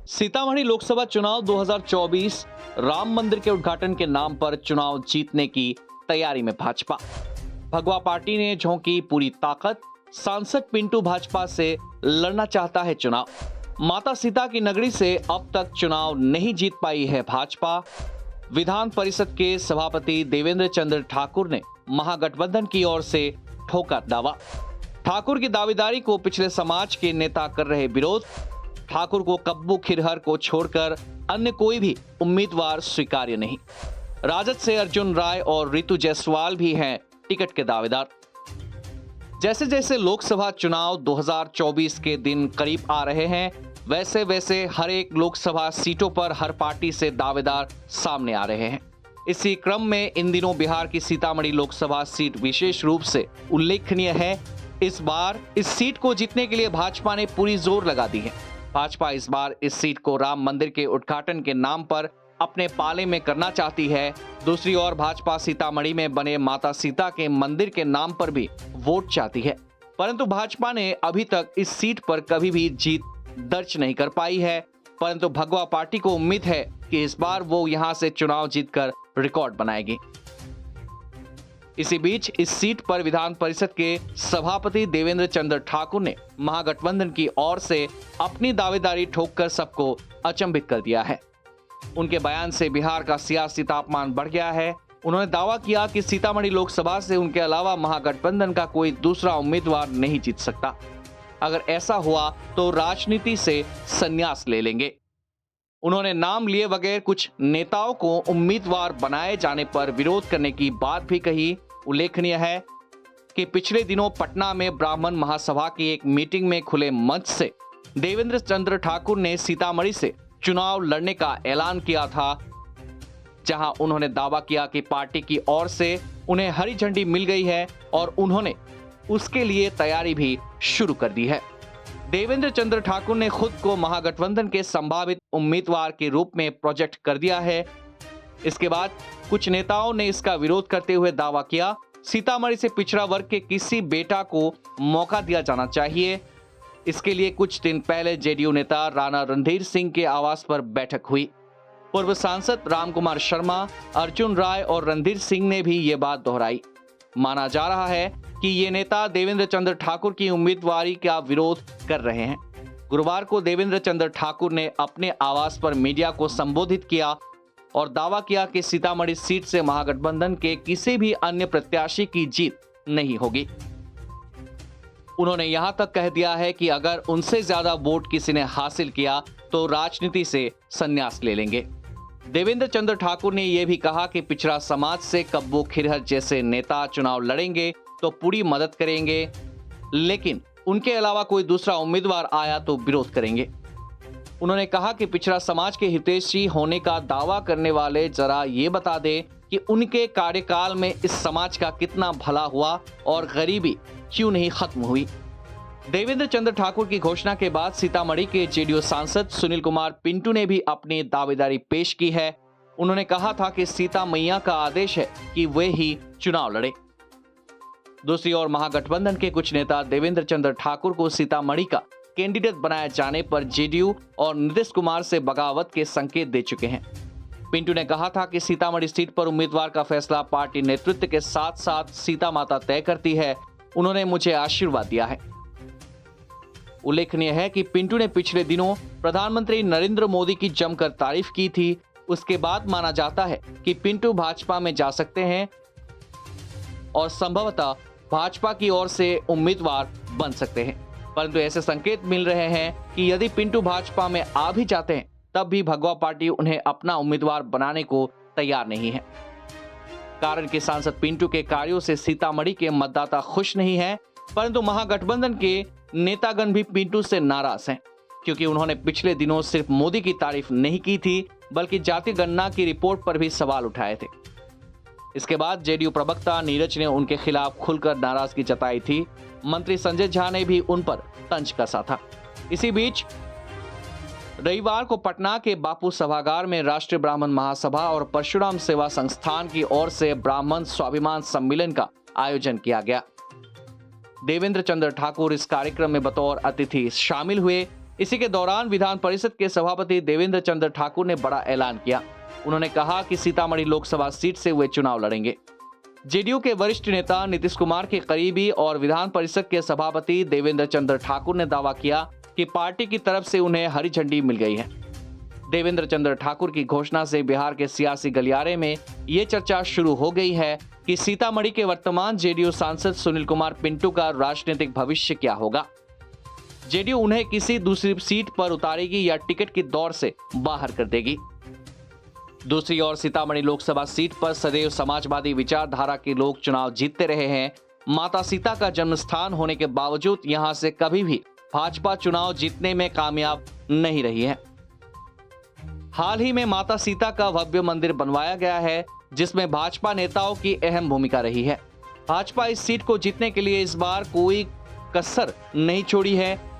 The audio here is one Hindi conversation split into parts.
सीतामढ़ी लोकसभा चुनाव 2024 राम मंदिर के उद्घाटन के नाम पर चुनाव जीतने की तैयारी में भाजपा। भगवा पार्टी ने झोंकी पूरी ताकत। सांसद पिंटू भाजपा से लड़ना चाहता है चुनाव। माता सीता की नगरी से अब तक चुनाव नहीं जीत पाई है भाजपा। विधान परिषद के सभापति देवेंद्र चंद्र ठाकुर ने महागठबंधन की ओर से ठोका दावा। ठाकुर की दावेदारी को पिछले समाज के नेता कर रहे विरोध। ठाकुर को कब्बू खिरहर को छोड़कर अन्य कोई भी उम्मीदवार स्वीकार्य नहीं। राजद से अर्जुन राय और रितु जायसवाल भी हैं टिकट के दावेदार। जैसे जैसे लोकसभा चुनाव 2024 के दिन करीब आ रहे हैं, वैसे वैसे हर एक लोकसभा सीटों पर हर पार्टी से दावेदार सामने आ रहे हैं। इसी क्रम में इन दिनों बिहार की सीतामढ़ी लोकसभा सीट विशेष रूप से उल्लेखनीय है। इस बार इस सीट को जीतने के लिए भाजपा ने पूरी जोर लगा दी है। भाजपा इस बार इस सीट को राम मंदिर के उद्घाटन के नाम पर अपने पाले में करना चाहती है। दूसरी ओर भाजपा सीतामढ़ी में बने माता सीता के मंदिर के नाम पर भी वोट चाहती है, परंतु भाजपा ने अभी तक इस सीट पर कभी भी जीत दर्ज नहीं कर पाई है। परंतु भगवा पार्टी को उम्मीद है कि इस बार वो यहां से चुनाव जीतकर रिकॉर्ड बनाएगी। इसी बीच इस सीट पर विधान परिषद के सभापति देवेंद्र चंद्र ठाकुर ने महागठबंधन की ओर से अपनी दावेदारी ठोककर सबको अचंभित कर दिया है। उनके बयान से बिहार का सियासी तापमान बढ़ गया है। उन्होंने दावा किया कि सीतामढ़ी लोकसभा से उनके अलावा महागठबंधन का कोई दूसरा उम्मीदवार नहीं जीत सकता। अगर ऐसा हुआ तो राजनीति से संन्यास ले लेंगे। उन्होंने नाम लिए बगैर कुछ नेताओं को उम्मीदवार बनाए जाने पर विरोध करने की बात भी कही। उल्लेखनीय है कि पिछले दिनों पटना में ब्राह्मण महासभा की एक मीटिंग में खुले मंच से देवेंद्र चंद्र ठाकुर ने सीतामढ़ी से चुनाव लड़ने का ऐलान किया था, जहां उन्होंने दावा किया कि पार्टी की ओर से उन्हें हरी झंडी मिल गई है और उन्होंने उसके लिए तैयारी भी शुरू कर दी है। देवेंद्र चंद्र ठाकुर ने खुद को महागठबंधन के संभावित उम्मीदवार के रूप में प्रोजेक्ट कर दिया है। इसके बाद कुछ नेताओं ने इसका विरोध करते हुए दावा किया, सीतामढ़ी से पिछड़ा वर्ग के किसी बेटा को मौका दिया जाना चाहिए। इसके लिए कुछ दिन पहले जेडीयू नेता राणा रणधीर सिंह के आवास पर बैठक हुई। पूर्व सांसद रामकुमार शर्मा, अर्जुन राय और रणधीर सिंह ने भी ये बात दोहराई। माना जा रहा है कि ये नेता देवेंद्र चंद्र ठाकुर की उम्मीदवारी का विरोध कर रहे हैं। गुरुवार को देवेंद्र चंद्र ठाकुर ने अपने आवास पर मीडिया को संबोधित किया और दावा किया कि सीतामढ़ी सीट से महागठबंधन के किसी भी अन्य प्रत्याशी की जीत नहीं होगी। उन्होंने यहां तक कह दिया है कि अगर उनसे ज्यादा वोट किसी ने हासिल किया तो राजनीति से संन्यास ले लेंगे। देवेंद्र चंद्र ठाकुर ने यह भी कहा कि पिछड़ा समाज से कब्बू खिरहर जैसे नेता चुनाव लड़ेंगे तो पूरी मदद करेंगे, लेकिन उनके अलावा कोई दूसरा उम्मीदवार आया तो विरोध करेंगे। उन्होंने कहा कि पिछड़ा समाज के हितैषी होने का दावा करने वाले जरा ये बता दें कि उनके कार्यकाल में इस समाज का कितना भला हुआ और गरीबी क्यों नहीं खत्म हुई। देवेंद्र चंद्र ठाकुर की घोषणा के बाद सीतामढ़ी के जेडीयू सांसद सुनील कुमार पिंटू ने भी अपनी दावेदारी पेश की है। उन्होंने कहा था कि सीता मैया का आदेश है कि वे ही चुनाव लड़े। दूसरी ओर महागठबंधन के कुछ नेता देवेंद्र चंद्र ठाकुर को सीतामढ़ी का कैंडिडेट बनाए जाने पर जेडीयू और नीतीश कुमार से बगावत के संकेत दे चुके हैं। पिंटू ने कहा था कि सीतामढ़ी सीट पर उम्मीदवार का फैसला पार्टी नेतृत्व के साथ साथ सीता माता तय करती है। उन्होंने मुझे आशीर्वाद दिया है। उल्लेखनीय है कि पिंटू ने पिछले दिनों प्रधानमंत्री नरेंद्र मोदी की जमकर तारीफ की थी। उसके बाद माना जाता है कि पिंटू भाजपा में जा सकते हैं और संभवतः भाजपा की ओर से उम्मीदवार बन सकते हैं, परंतु ऐसे संकेत मिल रहे हैं कि यदि पिंटू भाजपा में आ भी जाते हैं तब भी भगवा पार्टी उन्हें अपना उम्मीदवार बनाने को तैयार नहीं है। कारण कि सांसद पिंटू के कार्यों से सीतामढ़ी के मतदाता खुश नहीं हैं, परंतु महागठबंधन के नेतागण भी पिंटू से नाराज हैं, क्योंकि उन्होंने पिछले दिनों सिर्फ मोदी की तारीफ नहीं की थी बल्कि जाति गणना की रिपोर्ट पर भी सवाल उठाए थे। इसके बाद जेडीयू प्रवक्ता नीरज ने उनके खिलाफ खुलकर नाराजगी जताई थी। मंत्री संजय झा ने भी उन पर तंज कसा था। इसी बीच रविवार को पटना के बापू सभागार में राष्ट्रीय ब्राह्मण महासभा और परशुराम सेवा संस्थान की ओर से ब्राह्मण स्वाभिमान सम्मेलन का आयोजन किया गया। देवेंद्र चंद्र ठाकुर इस कार्यक्रम में बतौर अतिथि शामिल हुए। इसी के दौरान विधान परिषद के सभापति देवेंद्र चंद्र ठाकुर ने बड़ा ऐलान किया। उन्होंने कहा कि सीतामढ़ी लोकसभा सीट से वे चुनाव लड़ेंगे। जेडीयू के वरिष्ठ नेता नीतीश कुमार के करीबी और विधान परिषद के सभापति देवेंद्र चंद्र ठाकुर ने दावा किया कि पार्टी की तरफ से उन्हें हरी झंडी मिल गई है। देवेंद्र चंद्र ठाकुर की घोषणा से बिहार के सियासी गलियारे में ये चर्चा शुरू हो गई है कि सीतामढ़ी के वर्तमान जेडीयू सांसद सुनील कुमार पिंटू का राजनीतिक भविष्य क्या होगा। जेडीयू उन्हें किसी दूसरी सीट पर उतारेगी या टिकट की दौड़ से बाहर कर देगी। दूसरी ओर सीतामढ़ी लोकसभा सीट पर सदैव समाजवादी विचारधारा के लोग चुनाव जीतते रहे हैं। माता सीता का जन्म स्थान होने के बावजूद यहां से कभी भी भाजपा चुनाव जीतने में कामयाब नहीं रही है। हाल ही में माता सीता का भव्य मंदिर बनवाया गया है, जिसमें भाजपा नेताओं की अहम भूमिका रही है। भाजपा इस सीट को जीतने के लिए इस बार कोई कसर नहीं छोड़ी है।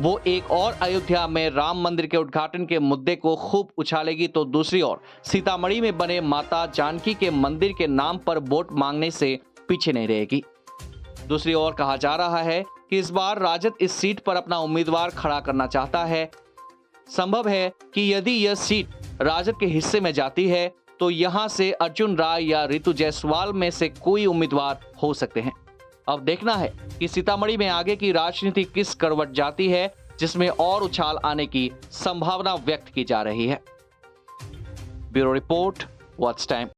वो एक और अयोध्या में राम मंदिर के उद्घाटन के मुद्दे को खूब उछालेगी, तो दूसरी ओर सीतामढ़ी में बने माता जानकी के मंदिर के नाम पर वोट मांगने से पीछे नहीं रहेगी। दूसरी ओर कहा जा रहा है कि इस बार राजद इस सीट पर अपना उम्मीदवार खड़ा करना चाहता है। संभव है कि यदि यह सीट राजद के हिस्से में जाती है तो यहां से अर्जुन राय या रितु जायसवाल में से कोई उम्मीदवार हो सकते हैं। अब देखना है कि सीतामढ़ी में आगे की राजनीति किस करवट जाती है, जिसमें और उछाल आने की संभावना व्यक्त की जा रही है। Bureau report, watch time.